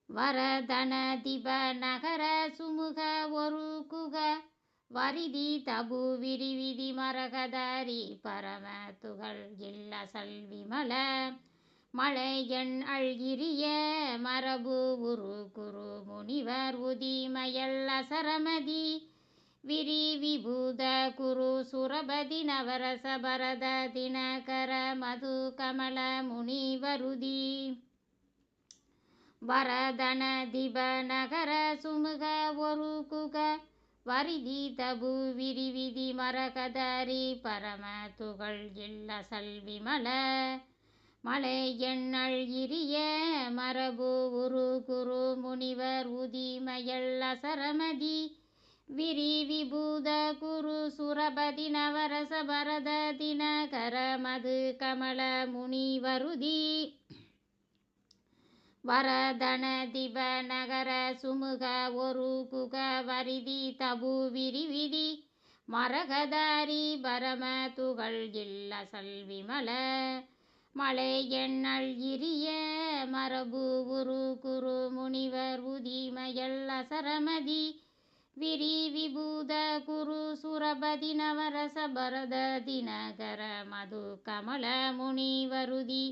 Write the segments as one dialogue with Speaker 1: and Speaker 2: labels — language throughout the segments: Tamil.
Speaker 1: வரதன திப நகர சுமுக ஒரு குக வரிதி தபு விரிவிதி மரகதரி பரம துகள் இல்லசல் விமல மலையன் அழ்கிரிய மரபு உரு குரு முனிவர் உதிமயல் அசரமதி விரி விபூத குரு சுரபதி நவரச பரத தினகர மது கமல முனிவருதி வரதன திப நகர சுமுக ஒரு குக வரிதி தபு விரிவிதி மரகதரி பரம துகள் இல்லசல் விமல மலையன் அழ்கிரிய மரபு உரு குரு முனிவர் உதிமயல் அசரமதி விரி விபூத குரு சுரபதி நவரச பரத தினகர மது கமல முனிவருதி வரதன திப நகர சுமுக ஒரு குக வரிதி தபு விரிவிதி மரகதாரி பரம துகள் இல்லசல் விமல மலையன் அழ்கிரிய மரபு உரு குரு முனிவர் உதிமயல் அசரமதி விரி விபூத குரு சுரபதி நவரச பரத தினகர மது கமல முனிவருதி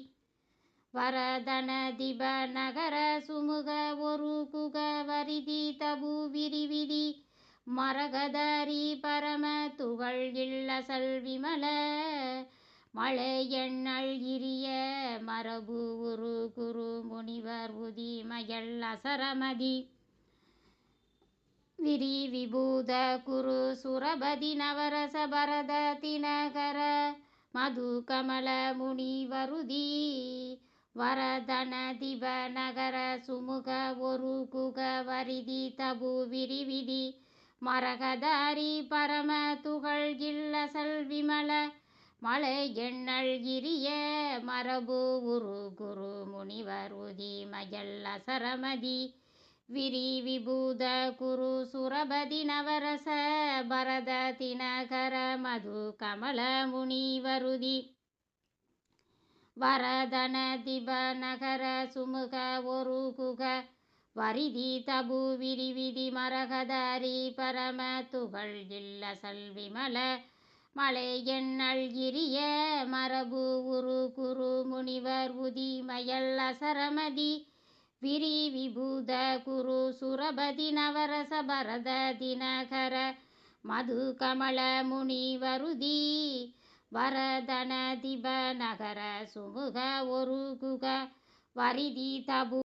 Speaker 1: வரதன திப நகர சுமுக ஒரு குக வரிதி தபு விரிவிதி மரகதரி பரம துகள் இல்லசல் விமல மலையன் அழ்கிரிய மரபு உரு குரு முனிவர் உதிமயல் அசரமதி விரி விபூத குரு சுரபதி நவரச பரத தினகர மது கமல முனிவருதி வரதன திப நகர சுமுக ஒரு குக வரிதி தபு விரிவிதி மரகதாரி பரம துகள் இல்லசல் விமல மலையன் அழ்கிரிய மரபு உரு குரு முனிவர் உதிமயல் அசரமதி விரி விபூத குரு சுரபதி நவரச பரத தினகர மது கமல முனிவருதி வரதன திப நகர சுமுக ஒரு குக வரிதி தபு விரிவிதி மரகதரி பரம துகள் இல்லசல் விமல மலையன் அழ்கிரிய மரபு உரு குரு முனிவர் உதிமயல் அசரமதி விரி விபூத குரு சுரபதி நவரச பரத தினகர மது கமல முனிவருதி வரதன திப நகர சுமுக ஒரு குக வரிதி தபு